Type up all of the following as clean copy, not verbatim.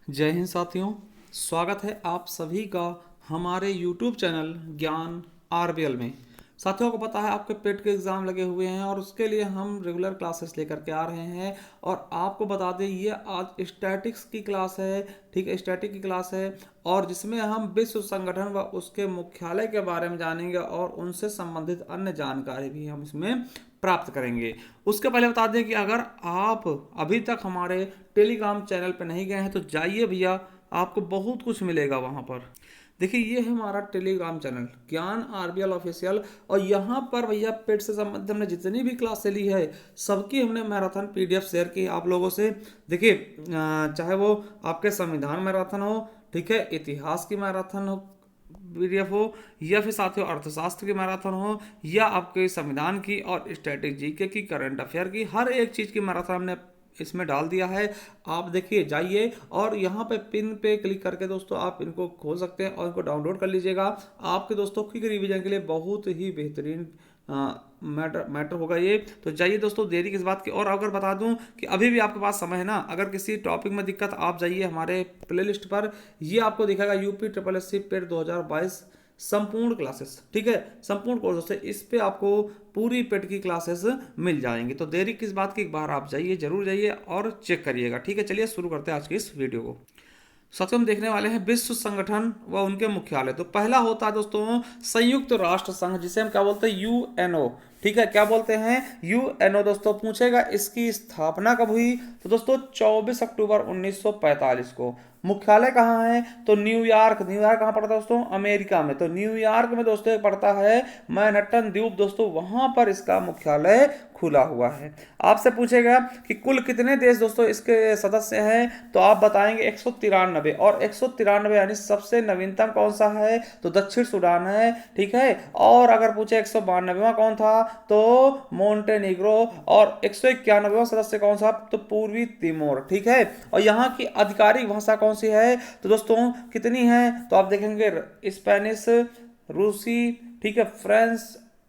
जय हिंद साथियों। स्वागत है आप सभी का हमारे YouTube चैनल ज्ञान आरबीएल में। साथियों को पता है आपके पेट के एग्ज़ाम लगे हुए हैं और उसके लिए हम रेगुलर क्लासेस लेकर के आ रहे हैं। और आपको बता दें ये आज स्टैटिक्स की क्लास है। ठीक है, स्टैटिक की क्लास है और जिसमें हम विश्व संगठन व उसके मुख्यालय के बारे में जानेंगे और उनसे संबंधित अन्य जानकारी भी हम इसमें प्राप्त करेंगे। उसके पहले बता दें कि अगर आप अभी तक हमारे टेलीग्राम चैनल पर नहीं गए हैं तो जाइए भैया, आपको बहुत कुछ मिलेगा वहाँ पर। देखिए ये है हमारा टेलीग्राम चैनल ज्ञान आरबीएल ऑफिशियल। और यहाँ पर भैया पेट से संबंधित हमने जितनी भी क्लासें ली है सबकी हमने मैराथन पीडीएफ शेयर की आप लोगों से। देखिए चाहे वो आपके संविधान मैराथन हो, ठीक है, इतिहास की मैराथन हो पीडीएफ हो, या फिर साथियों अर्थशास्त्र की मैराथन हो, या आपके संविधान की और स्टैटिक जीके की करंट अफेयर की, हर एक चीज़ की मैराथन हमने इसमें डाल दिया है। आप देखिए जाइए और यहाँ पे पिन पे क्लिक करके दोस्तों आप इनको खोल सकते हैं और इनको डाउनलोड कर लीजिएगा। आपके दोस्तों क्विक रिवीजन के लिए बहुत ही बेहतरीन मैटर होगा ये। तो जाइए दोस्तों, देरी किस बात की। और अगर बता दूं कि अभी भी आपके पास समय है ना, अगर किसी टॉपिक में दिक्कत आप जाइए हमारे प्लेलिस्ट पर, ये आपको दिखेगा यूपी ट्रिपल एस सी पेड 2022 संपूर्ण क्लासेस। ठीक है, संपूर्ण कोर्स से इस पे आपको पूरी पेड की क्लासेस मिल जाएंगी। तो देरी किस बात की, एक बार आप जाइए, जरूर जाइए और चेक करिएगा। ठीक है, चलिए शुरू करते हैं आज की इस वीडियो को। सबसे हम देखने वाले हैं विश्व संगठन व उनके मुख्यालय। तो पहला होता है दोस्तों संयुक्त राष्ट्र संघ, जिसे हम क्या बोलते हैं, यूएनओ। ठीक है, क्या बोलते हैं, यूएनओ। दोस्तों पूछेगा इसकी स्थापना कब हुई, तो दोस्तों 24 अक्टूबर 1945 को। मुख्यालय कहाँ है, तो न्यूयॉर्क। न्यूयॉर्क कहाँ पड़ता है दोस्तों, अमेरिका में। तो न्यूयॉर्क में दोस्तों पड़ता है मैनहट्टन द्वीप दोस्तों, वहां पर इसका मुख्यालय खुला हुआ है। आपसे पूछेगा कि कुल कितने देश दोस्तों इसके सदस्य हैं, तो आप बताएंगे 193। और 193 यानी सबसे नवीनतम कौन सा है, तो दक्षिण सूडान है। ठीक है, और अगर पूछे 192वां कौन था, तो मोन्टेनिग्रो। और 191वां सदस्य कौन सा, तो पूर्वी तिमोर। ठीक है, और यहाँ की आधिकारिक भाषा कौन सी है, तो दोस्तों कितनी है, तो आप देखेंगे स्पेनिश, रूसी, ठीक है, फ्रेंच,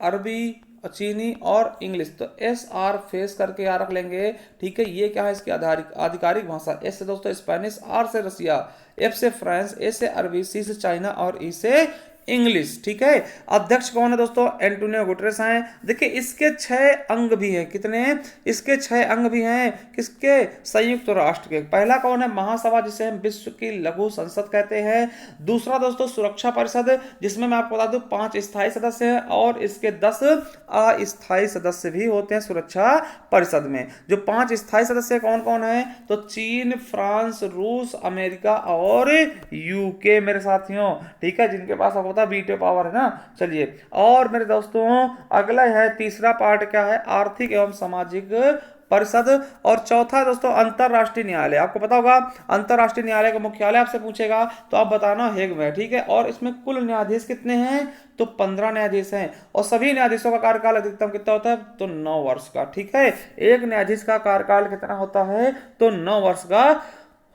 अरबी, चीनी और इंग्लिश। तो एस आर फेस करके याद रख लेंगे। ठीक है, ये क्या है इसकी आधिकारिक भाषा। एस से दोस्तों स्पेनिश, आर से रसिया, एफ से फ्रांस, ए से अरबी, सी से चाइना और ई से इंग्लिश। ठीक है, अध्यक्ष कौन है दोस्तों, एंटोनियो गुटेरेस हैं। देखिए इसके 6 अंग भी हैं, कितने, इसके 6 अंग भी हैं, किसके, संयुक्त राष्ट्र के। पहला कौन है, महासभा, जिसे हम विश्व की लघु संसद कहते हैं। दूसरा दोस्तों सुरक्षा परिषद, जिसमें मैं आपको बता दूं 5 स्थायी सदस्य हैं और इसके 10 अस्थायी सदस्य भी होते हैं सुरक्षा परिषद में। जो 5 स्थायी सदस्य कौन कौन है, तो चीन, फ्रांस, रूस, अमेरिका और यूके मेरे साथियों। ठीक है, जिनके पास होता है वीटो पावर है ना। चलिए, और मेरे दोस्तों अगला है तीसरा पार्ट, क्या है, आर्थिक एवं सामाजिक परिषद। और चौथा है दोस्तों अंतरराष्ट्रीय न्यायालय। आपको पता होगा अंतरराष्ट्रीय न्यायालय का मुख्यालय आपसे पूछेगा तो आप बताना हेग में। ठीक है, और इसमें कुल न्यायाधीश कितने हैं, तो 15 न्यायाधीश हैं। और सभी न्यायाधीशों का कार्यकाल अधिकतम कितना होता है, तो 9 वर्ष का। ठीक है, एक न्यायाधीश का कार्यकाल कितना होता है, तो 9 वर्ष का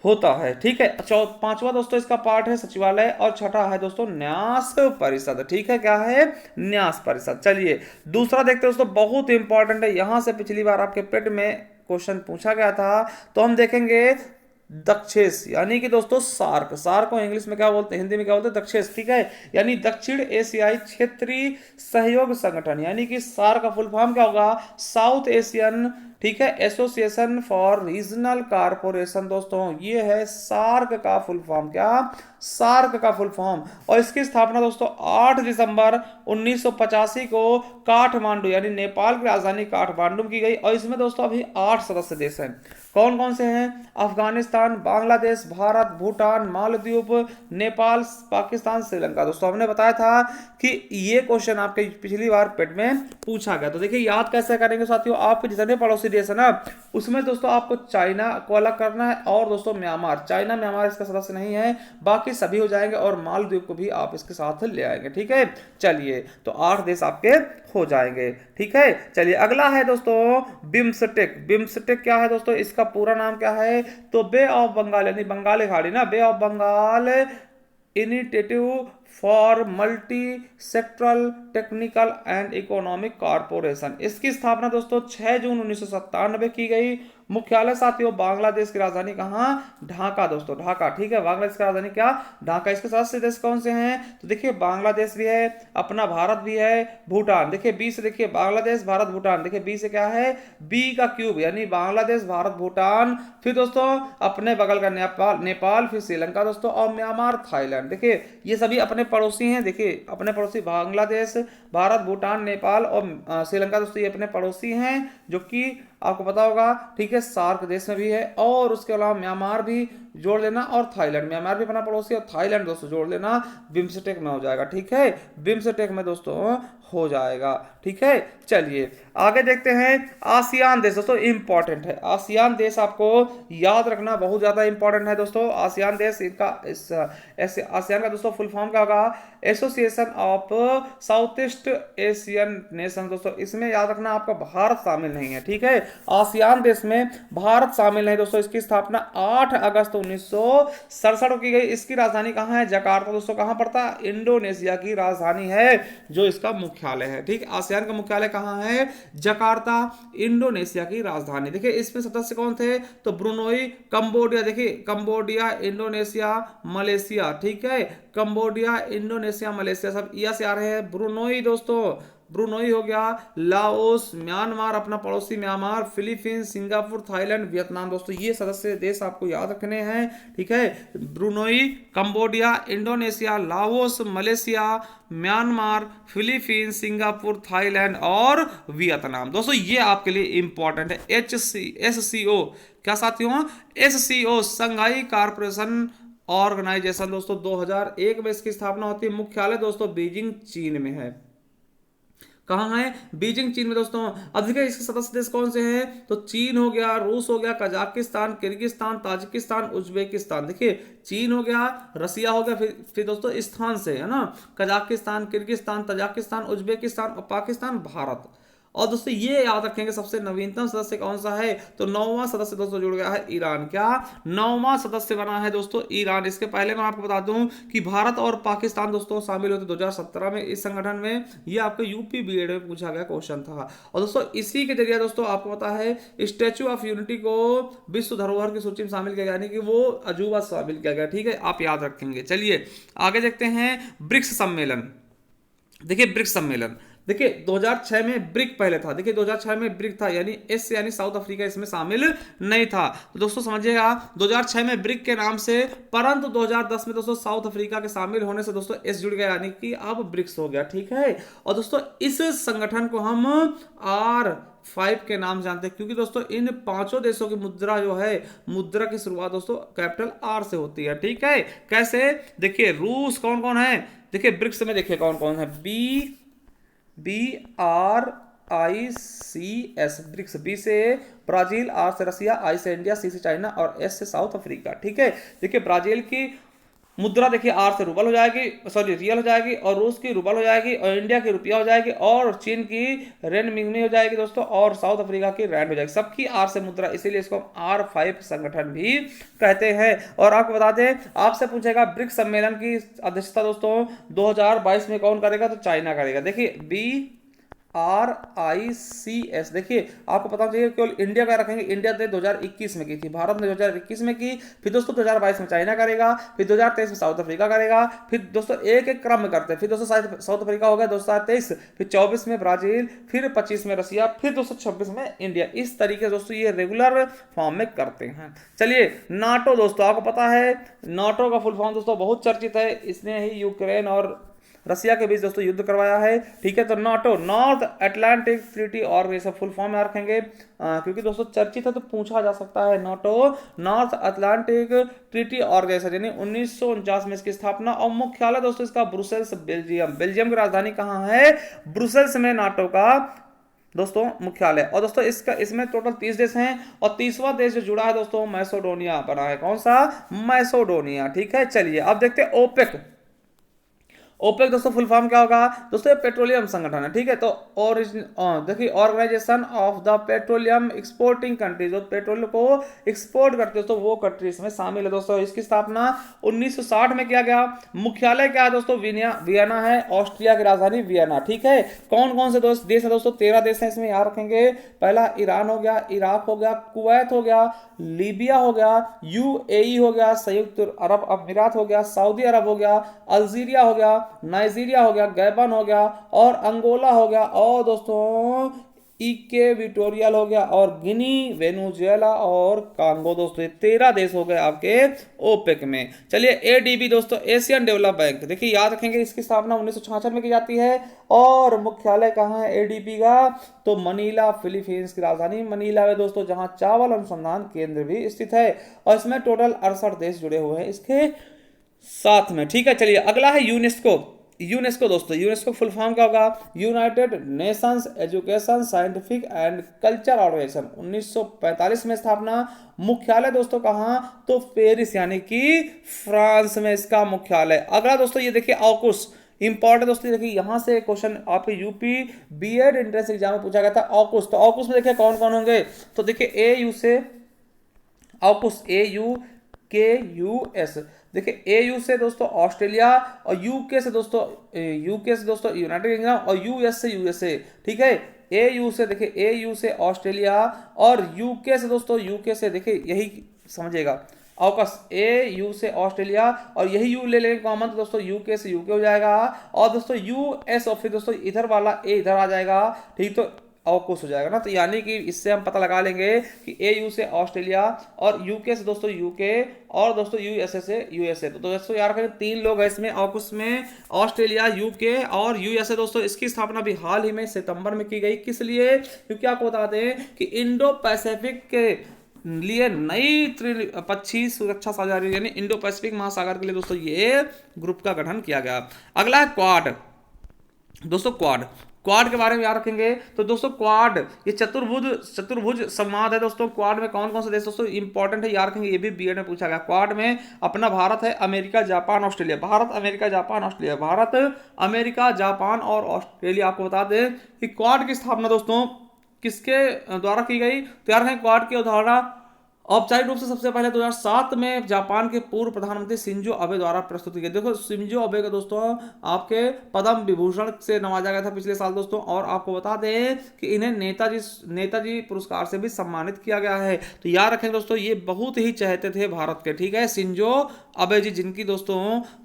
होता है। ठीक है, पांचवा दोस्तों इसका पार्ट है सचिवालय और छठा है दोस्तों न्यास परिषद। ठीक है, क्या है, न्यास परिषद। चलिए दूसरा देखते हैं दोस्तों, बहुत इंपॉर्टेंट है, यहां से पिछली बार आपके पेट में क्वेश्चन पूछा गया था। तो हम देखेंगे दक्षेस, यानी कि दोस्तों सार्क। सार्क को इंग्लिश में क्या बोलते हैं, हिंदी में क्या बोलते हैं, दक्षेस। ठीक है, यानी दक्षिण एशियाई क्षेत्रीय सहयोग संगठन, यानी कि सार्क का फुल फॉर्म क्या होगा, साउथ एशियन, ठीक है, एसोसिएशन फॉर रीजनल कारपोरेशन। दोस्तों ये है सार्क का फुल फॉर्म, क्या, सार्क का फुल फॉर्म। और इसकी स्थापना दोस्तों 8 दिसंबर 1985 को काठमांडू, यानी नेपाल की राजधानी काठमांडू की गई। और इसमें दोस्तों अभी 8 सदस्य देश हैं। कौन कौन से हैं, अफगानिस्तान, बांग्लादेश, भारत, भूटान, मालदीव, नेपाल, पाकिस्तान, श्रीलंका। दोस्तों हमने बताया था कि ये क्वेश्चन आपके पिछली बार पेट में पूछा गया। तो देखिए याद कैसे करेंगे साथियों, आपके जितने पड़ोसी देश है ना उसमें दोस्तों आपको चाइना को अलग करना है और दोस्तों म्यांमार। चाइना म्यांमार इसका सदस्य नहीं है, बाकी सभी हो जाएंगे और मालदीव को भी आप इसके साथ ले आएंगे। ठीक है, चलिए तो 8 देश आपके हो जाएंगे। ठीक है, चलिए अगला है दोस्तों बिम्सटेक। बिम्सटेक क्या है दोस्तों, इसका पूरा नाम क्या है, तो बे ऑफ बंगाल, यानी बंगाली खाड़ी ना, bay of Bengal initiative for multi sectoral technical and economic corporation. इसकी स्थापना दोस्तों 6 जून 1997 की गई। मुख्यालय साथियों बांग्लादेश की राजधानी कहाँ, ढाका दोस्तों, ढाका। ठीक है, बांग्लादेश की राजधानी क्या, ढाका। इसके सदस्य देश कौन से हैं, तो देखिए बांग्लादेश भी है, अपना भारत भी है, भूटान। देखिए बी से देखिए बांग्लादेश, भारत, भूटान। देखिए बी से क्या है, बी का क्यूब, यानी बांग्लादेश, भारत, भूटान। फिर दोस्तों अपने बगल का नेपाल, नेपाल, फिर श्रीलंका दोस्तों, और म्यांमार, थाईलैंड। देखिए ये सभी अपने पड़ोसी हैं। देखिए अपने पड़ोसी बांग्लादेश, भारत, भूटान, नेपाल और श्रीलंका दोस्तों, ये अपने पड़ोसी हैं जो कि आपको पता होगा। ठीक है, सार्क देश में भी है। और उसके अलावा म्यांमार भी जोड़ लेना, और थाईलैंड, म्यांमार भी अपना पड़ोसी, और थाईलैंड दोस्तों जोड़ लेना, बिम्स्टेक में हो जाएगा। ठीक है, बिम्स्टेक में दोस्तों हो जाएगा। ठीक है, चलिए आगे देखते हैं। आसियान देश दोस्तों इंपॉर्टेंट है, आसियान देश आपको याद रखना बहुत ज्यादा इंपॉर्टेंट है दोस्तों। आसियान देश, इनका ऐसे आसियान का दोस्तों फुल फॉर्म क्या होगा, association of south east Asian nation दोस्तों। इसमें याद रखना आपका भारत शामिल नहीं है। ठीक है, आसियान देश में भारत शामिल नहीं दोस्तों। इसकी स्थापना 8 अगस्त 1967 को की गई। इसकी राजधानी कहाँ है, जकार्ता दोस्तों। कहाँ पड़ता है, इंडोनेशिया की राजधानी है जो इसका मुख्यालय है। ठीक, आसियान का मुख्यालय कहाँ है, जकार्ता, इंडोनेशिया की राजधानी। देखिए इसमें सदस्य कौन थे, तो ब्रुनोई, कंबोडिया। देखिए कंबोडिया, इंडोनेशिया, मलेशिया। ठीक है, कंबोडिया, इंडोनेशिया, मलेशिया सब यहाँ से आ रहे हैं। ब्रुनोई दोस्तों, ब्रुनोई हो गया, लाओस, म्यांमार अपना पड़ोसी Myanmar, Philippines, Singapore, Thailand, Vietnam दोस्तों, ये सदस्य देश आपको याद रखने हैं। ठीक है, Brunei, Cambodia, Indonesia, Laos, Malaysia, Myanmar, Philippines, Singapore, Thailand और वियतनाम दोस्तों, ये आपके लिए इंपॉर्टेंट है। SCO क्या साथियों, SCO संघाई कारपोरेशन ऑर्गेनाइजेशन दोस्तों 2001 में इसकी स्थापना होती है। मुख्यालय दोस्तों बीजिंग चीन में है। कहाँ है, बीजिंग चीन में दोस्तों। अब देखिए इसके सदस्य देश कौन से हैं, तो चीन हो गया, रूस हो गया, कजाकिस्तान, किर्गिस्तान, ताजिकिस्तान, उज्बेकिस्तान। देखिए चीन हो गया, रसिया हो गया, फिर दोस्तों स्थान से है ना, कजाकिस्तान, किर्गिस्तान, तजाकिस्तान, उज्बेकिस्तान और पाकिस्तान, भारत। और दोस्तों ये याद रखेंगे सबसे नवीनतम सदस्य कौन सा है, तो 9वां सदस्य दोस्तों जुड़ गया है ईरान। क्या 9वां सदस्य बना है दोस्तों ईरान। इसके पहले मैं आपको बता दूं कि भारत और पाकिस्तान दोस्तों शामिल होते 2017 में इस संगठन में। ये आपको यूपी बीएड में पूछा गया क्वेश्चन था। और दोस्तों इसी के जरिए दोस्तों आपको पता है स्टैच्यू ऑफ यूनिटी को विश्व धरोहर की सूची में शामिल किया गया, यानी कि वो अजूबा शामिल किया गया। ठीक है, आप याद रखेंगे। चलिए आगे देखते हैं, ब्रिक्स सम्मेलन। देखिए ब्रिक्स सम्मेलन, देखिए 2006 में ब्रिक पहले था। देखिए 2006 में ब्रिक था, यानी एस यानी साउथ अफ्रीका इसमें शामिल नहीं था। तो दोस्तों समझिएगा 2006 में ब्रिक के नाम से, परंतु 2010 में दोस्तों साउथ अफ्रीका के शामिल होने से दोस्तों एस जुड़ गया, यानी कि अब ब्रिक्स हो गया। ठीक है, और दोस्तों इस संगठन को हम R5 के नाम जानते हैं, क्योंकि दोस्तों इन पांचों देशों की मुद्रा जो है, मुद्रा की शुरुआत दोस्तों कैपिटल R से होती है। ठीक है, कैसे, देखिए रूस कौन कौन है, देखिए ब्रिक्स में देखिए कौन कौन है, BRICS ब्रिक्स। बी से ब्राजील, आर से रसिया, आई से इंडिया, सी से चाइना और एस से साउथ अफ्रीका। ठीक है, देखिए ब्राजील की मुद्रा देखिए आर से रूबल हो जाएगी, सॉरी रियल हो जाएगी, और रूस की रूबल हो जाएगी, और इंडिया की रुपया हो जाएगी, और चीन की रेनमिंगमी हो जाएगी दोस्तों, और साउथ अफ्रीका की रैंड हो जाएगी। सबकी आर से मुद्रा, इसीलिए इसको हम R5 संगठन भी कहते हैं। और आपको बता दें, आपसे पूछेगा ब्रिक्स सम्मेलन की अध्यक्षता दोस्तों 2022 में कौन करेगा, तो चाइना करेगा। देखिए BRICS, देखिए आपको पता चाहिए केवल इंडिया का रखेंगे, इंडिया ने 2021 में की थी, भारत ने 2021 में की, फिर दोस्तों 2022 में चाइना करेगा, फिर 2023 में साउथ अफ्रीका करेगा, फिर दोस्तों एक एक क्रम में करते हैं। फिर दोस्तों साउथ अफ्रीका हो गया 2023, फिर 24 में ब्राजील, फिर 25 में रसिया, फिर दोस्तों 26 में इंडिया। इस तरीके से दोस्तों ये रेगुलर फॉर्म में करते हैं। चलिए नाटो दोस्तों, आपको पता है नाटो का फुल फॉर्म दोस्तों बहुत चर्चित है, इसने ही यूक्रेन और रसिया के बीच दोस्तों युद्ध करवाया है। ठीक है, तो NATO North Atlantic Treaty Organization full form में रखेंगे, क्योंकि दोस्तों चर्चित है तो पूछा जा सकता है। NATO North Atlantic Treaty Organization, यानी 1949 में इसकी स्थापना, और मुख्यालय दोस्तों इसका ब्रुसेल्स, बेल्जियम। बेल्जियम की राजधानी कहाँ है, ब्रुसेल्स में नाटो का दोस्तों मुख्यालय। और दोस्तों इसमें टोटल 30 देश हैं, और 30वां देश जो जुड़ा है दोस्तों मैसेडोनिया बना है। कौन सा, मैसेडोनिया। ठीक है, चलिए अब देखते हैं ओपेक। ओपेक दोस्तों फुल फॉर्म क्या होगा दोस्तों, पेट्रोलियम संगठन है, ठीक है। तो देखिए Organization of the Petroleum Exporting Countries, जो पेट्रोल को एक्सपोर्ट करते हैं तो वो कंट्री इसमें शामिल है दोस्तों। इसकी स्थापना 1960 में किया गया। मुख्यालय क्या है दोस्तों, वियना है, ऑस्ट्रिया की राजधानी वियना, ठीक है। कौन कौन से देश है दोस्तों, 13 देश हैं इसमें, याद रखेंगे। पहला ईरान हो गया, इराक हो गया, कुवैत हो गया, लीबिया हो गया, यूएई हो गया, संयुक्त अरब अमीरात हो गया, सऊदी अरब हो गया, अल्जीरिया हो गया, नाइजीरिया हो गया, गैबन हो गया और अंगोला हो गया, और दोस्तों इक्वेटोरियल हो गया, और गिनी, वेनेजुएला और कांगो। दोस्तों ये 13 देश हो गए आपके ओपेक में। चलिए एडीबी दोस्तों, एशियन डेवलप बैंक, देखिए याद रखेंगे इसकी स्थापना 1966 में की जाती है। और मुख्यालय कहाँ है एडीबी का, तो मनीला, फिलीपींस की राजधानी मनीला में दोस्तों, जहां चावल अनुसंधान केंद्र भी स्थित है। और इसमें टोटल 68 देश जुड़े हुए हैं इसके साथ में, ठीक है। चलिए अगला है यूनेस्को। यूनेस्को दोस्तों, यूनेस्को फुल फॉर्म क्या होगा, United Nations Education Scientific and Culture Organization, 1945 में स्थापना। मुख्यालय दोस्तों कहाँ, तो पेरिस यानी कि फ्रांस में इसका मुख्यालय। अगला दोस्तों ये देखिए ऑकुस, इंपॉर्टेंट दोस्तों, देखिए यहां से क्वेश्चन आपके यूपी बीएड एंट्रेंस एग्जाम में पूछा गया था ऑकुस। तो ऑकुस में देखिए कौन कौन होंगे, तो देखिए ए यू से ऑकुस, AUKUS, देखिए AU से दोस्तों ऑस्ट्रेलिया, और यूके से दोस्तों यूनाइटेड किंगडम, और यूएस से यूएसए, ठीक है। AU से देखिए AU से ऑस्ट्रेलिया, और यूके से दोस्तों यूके से देखिए यही समझिएगा ऑकस, AU से ऑस्ट्रेलिया, और यही यू ले लेंगे कॉमन, तो दोस्तों यूके से यूके हो जाएगा, और दोस्तों यूएस, और फिर दोस्तों इधर वाला ए इधर आ जाएगा, ठीक। तो ऑकुस हो जाएगा ना। तो यानी कि इससे हम पता लगा लेंगे कि AU से ऑस्ट्रेलिया, और यूके से दोस्तों यूके, और दोस्तों यूएसए से यूएसए। तो दोस्तों यार करें 3 लोग हैं इसमें ऑकुस में, ऑस्ट्रेलिया, यूके और यूएसए। दोस्तों इसकी स्थापना भी हाल ही में सितंबर में की गई। किस लिए, क्योंकि आपको बता दें कि इंडो पैसिफिक के लिए नई पक्षी सुरक्षा साझेदारी यानी इंडो पैसिफिक महासागर के लिए दोस्तों ये ग्रुप का गठन किया गया। अगला है क्वाड दोस्तों, क्वाड के बारे में याद रखेंगे। तो दोस्तों क्वाड ये चतुर्भुज संवाद है दोस्तों। क्वाड में कौन कौन से देश दोस्तों इंपॉर्टेंट है, याद रखेंगे, ये भी बीएड में पूछा गया। क्वाड में अपना भारत है, America, Japan, Australia, Bharat, America, Japan, Australia, Bharat, America, Japan और ऑस्ट्रेलिया। आपको बता दें कि क्वाड की स्थापना दोस्तों किसके द्वारा की गई, तो यार क्वाड की अवधारणा औपचारिक रूप से सबसे पहले 2007 में जापान के पूर्व प्रधानमंत्री शिंजो अबे द्वारा प्रस्तुत किया। देखो शिंजो अबे का दोस्तों आपके पद्म विभूषण से नवाजा गया था पिछले साल दोस्तों। और आपको बता दें कि इन्हें नेताजी पुरस्कार से भी सम्मानित किया गया है। तो याद रखें दोस्तों ये बहुत ही चाहते थे भारत के, ठीक है, शिंजो अबे जी, जिनकी दोस्तों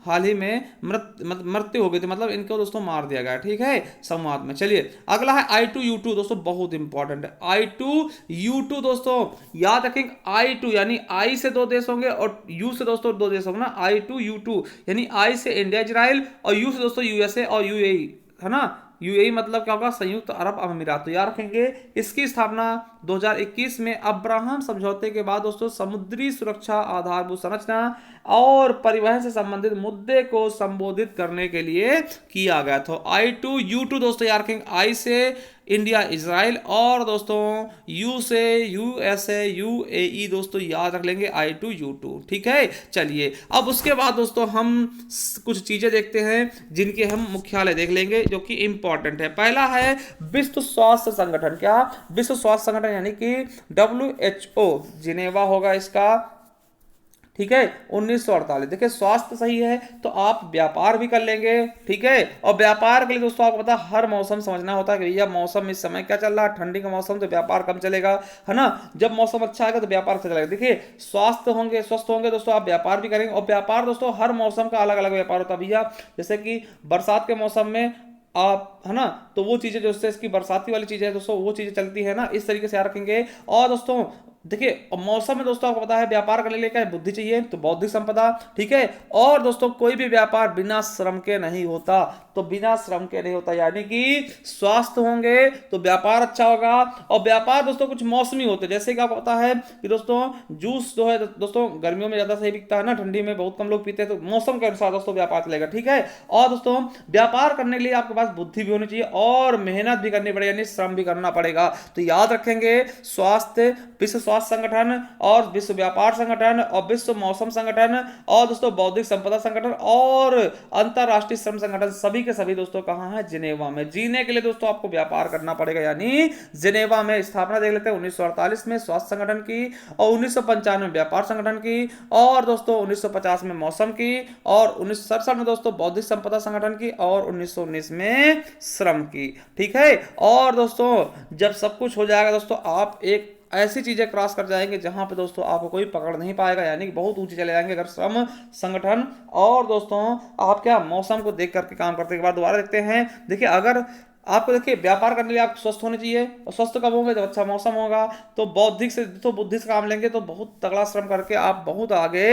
हाल ही में मृत्यु हो गई थी, मतलब इनको दोस्तों मार दिया गया, ठीक है, संवाद में। चलिए अगला है I2U2 दोस्तों, बहुत इंपॉर्टेंट है I2U2 दोस्तों, याद रखेंगे I2 यानी I से 2 देश होंगे और U से दोस्तों 2 देश होंगे ना। I2U2 यानी I से इंडिया इजराइल, और U से दोस्तों यूएसए और यूएई, है ना। यूएई मतलब क्या होगा, संयुक्त अरब अमीरात। तो याद रखेंगे इसकी स्थापना 2021 में अब्राहम समझौते के बाद दोस्तों समुद्री सुरक्षा, आधारभूत संरचना और परिवहन से संबंधित मुद्दे को संबोधित करने के लिए किया गया था। I2U2 दोस्तों याद रखेंगे I से इंडिया इजराइल, और दोस्तों U से यूएसए यूएई दोस्तों याद रख लेंगे I2U2, ठीक है। चलिए अब उसके बाद दोस्तों हम कुछ चीजें देखते हैं जिनके हम मुख्यालय देख लेंगे जो कि इंपॉर्टेंट है। पहला है विश्व स्वास्थ्य संगठन। क्या, विश्व स्वास्थ्य संगठन यानी कि WHO, जिनेवा होगा इसका, ठीक है, 1948। देखिए स्वास्थ्य सही है तो आप व्यापार भी कर लेंगे, ठीक है। और व्यापार के लिए दोस्तों आपको पता हर मौसम समझना होता है कि भैया मौसम इस समय क्या चल रहा है, ठंडी का मौसम तो व्यापार कम चलेगा, है ना। जब मौसम अच्छा आएगा तो व्यापार अच्छा चलेगा। देखिए स्वस्थ होंगे दोस्तों आप व्यापार भी करेंगे। और व्यापार दोस्तों हर मौसम का अलग अलग व्यापार होता है भैया। जैसे कि बरसात के मौसम में आप, है ना, तो वो चीजें जो इसकी बरसाती वाली चीजें दोस्तों वो चीजें चलती है ना, इस तरीके से याद रखेंगे। और दोस्तों देखिए मौसम में दोस्तों आपको पता है व्यापार करने के लिए क्या बुद्धि चाहिए, तो बौद्धिक संपदा, ठीक है। और दोस्तों कोई भी व्यापार बिना श्रम के नहीं होता, तो बिना श्रम के नहीं होता, यानी कि स्वास्थ्य होंगे तो व्यापार अच्छा होगा। और व्यापार दोस्तों कुछ मौसमी होते हैं, जैसे कि आपको पता है कि दोस्तों जूस जो है दोस्तों गर्मियों में ज्यादा सही बिकता है ना, ठंडी में बहुत कम लोग पीते हैं, तो मौसम के अनुसार दोस्तों व्यापार चलेगा, ठीक है। और दोस्तों व्यापार करने के लिए आपके पास बुद्धि भी होनी चाहिए और मेहनत भी करनी पड़ेगी, यानी श्रम भी करना पड़ेगा। तो याद रखेंगे स्वास्थ्य, विश्व स्वास्थ्य संगठन और विश्व व्यापार संगठन और विश्व मौसम संगठन और दोस्तों बौद्धिक संपदा संगठन और अंतरराष्ट्रीय श्रम संगठन सभी के सभी दोस्तों कहां है? जिनेवा में। जीने के लिए दोस्तों आपको व्यापार करना पड़ेगा, यानी जिनेवा में। स्थापना देख लेते हैं 1948 में स्वास्थ्य संगठन की, और 1995 में व्यापार संगठन की, और दोस्तों 1950 में मौसम की, और 1967 में दोस्तों बौद्धिक संपदा संगठन की, और 1919 में श्रम की। ठीक है, और दोस्तों जब सब कुछ हो जाएगा दोस्तों, आप एक ऐसी चीजें क्रॉस कर जाएंगे जहां पे दोस्तों आपको कोई पकड़ नहीं पाएगा, यानी कि बहुत ऊंचे चले जाएंगे अगर श्रम संगठन और दोस्तों आप क्या मौसम को देख करके काम करते के बाद। दोबारा देखते हैं, देखिए अगर आपको देखिए व्यापार करने के लिए आप स्वस्थ होने चाहिए, और स्वस्थ कब होंगे? जब अच्छा मौसम होगा। तो बौद्धिक से तो बुद्धि से काम लेंगे तो बहुत तगड़ा श्रम करके आप बहुत आगे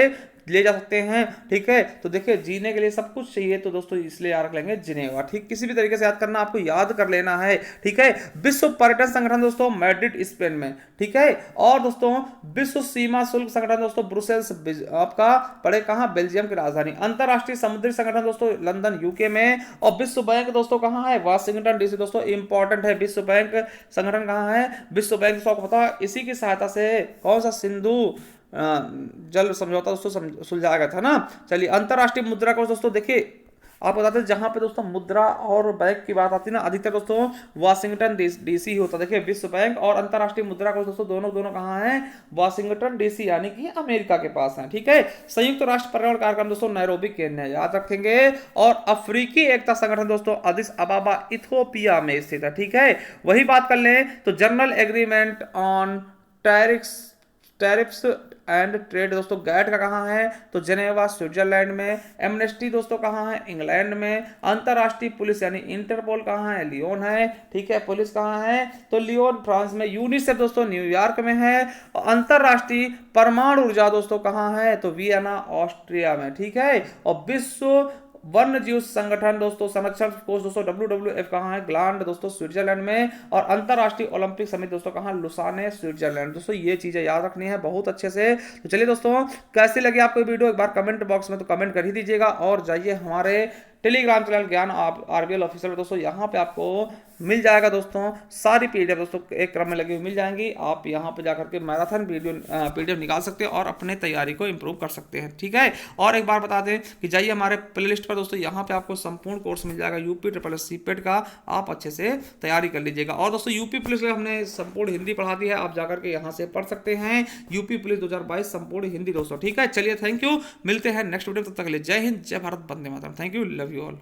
ले जा सकते हैं। ठीक है, तो देखिए जीने के लिए सब कुछ चाहिए, तो दोस्तों इसलिए याद रख लेंगे जिनेवा। ठीक, किसी भी तरीके से याद करना, आपको याद कर लेना है। ठीक है, विश्व पर्यटन संगठन दोस्तों मैड्रिड स्पेन में। ठीक है, और दोस्तों विश्व सीमा शुल्क संगठन दोस्तों ब्रुसेल्स आपका पड़े कहां? बेल्जियम की राजधानी। अंतरराष्ट्रीय समुद्री संगठन दोस्तों लंदन यूके में, और विश्व बैंक दोस्तों कहां है? Washington DC. दोस्तों इंपॉर्टेंट है, विश्व बैंक संगठन कहां है? विश्व बैंक दोस्तों आपको पता है इसी की सहायता से कौन सा सिंधु जल समझौता दोस्तों सुलझाया गया था ना। चलिए अंतरराष्ट्रीय मुद्रा कोष दोस्तों देखिए आप बताते हैं जहां पे दोस्तों मुद्रा और बैंक की बात आती है ना, अधिकतर दोस्तों वाशिंगटन डीसी होता है। देखिए विश्व बैंक और अंतरराष्ट्रीय मुद्रा कोष दोस्तों दोनों कहां हैं? वाशिंगटन डीसी, यानी कि अमेरिका के पास है। ठीक है, संयुक्त राष्ट्र पर्यावरण कार्यक्रम दोस्तों नैरोबी केन्या, याद रखेंगे। और अफ्रीकी एकता संगठन दोस्तों अदिस अबाबा इथियोपिया में स्थित है। ठीक है, वही बात कर लें तो general agreement on tariffs and trade दोस्तों गैट का कहां है? तो जेनेवा स्विट्जरलैंड में। एमनेस्टी दोस्तों कहां है? इंग्लैंड में। अंतरराष्ट्रीय पुलिस यानी इंटरपोल कहां है? लियोन है। ठीक है, पुलिस कहां है? तो लियोन फ्रांस में। यूनिसेफ दोस्तों न्यूयॉर्क में है। अंतरराष्ट्रीय परमाणु ऊर्जा दोस्तों कहां है? तो वियना ऑस्ट्रिया में। ठीक है, और विश्व वन्य जीव संगठन दोस्तों संरक्षण कोष दोस्तों WWF कहां है? ग्लांड दोस्तों स्विट्जरलैंड में। और अंतरराष्ट्रीय ओलंपिक समिति दोस्तों कहां? Lausanne Switzerland. दोस्तों ये चीजें याद रखनी है बहुत अच्छे से। तो चलिए दोस्तों कैसी लगी आपको वीडियो एक बार कमेंट बॉक्स में तो कमेंट कर ही दीजिएगा, और जाइए हमारे टेलीग्राम चैनल ज्ञान आरबीएल ऑफिशियल दोस्तों, यहाँ पे आपको मिल जाएगा दोस्तों सारी पीडीएफ दोस्तों एक क्रम में लगी हुई मिल जाएंगी। आप यहाँ पे जाकर के मैराथन पीडीएफ निकाल सकते हैं और अपने तैयारी को इंप्रूव कर सकते हैं। ठीक है, और एक बार बता दें कि जाइए हमारे प्लेलिस्ट पर दोस्तों, यहाँ पे आपको संपूर्ण कोर्स मिल जाएगा यूपी ट्रिपल एस सीपेट का, आप अच्छे से तैयारी कर लीजिएगा। और दोस्तों यूपी पुलिस में हमने संपूर्ण हिंदी पढ़ा दी है, आप जाकर के यहाँ से पढ़ सकते हैं यूपी पुलिस 2022 संपूर्ण हिंदी दोस्तों। ठीक है, चलिए थैंक यू, मिलते हैं नेक्स्ट वीडियो, तब तक के लिए जय हिंद, जय भारत, वंदे मातरम। Thank you, love you all.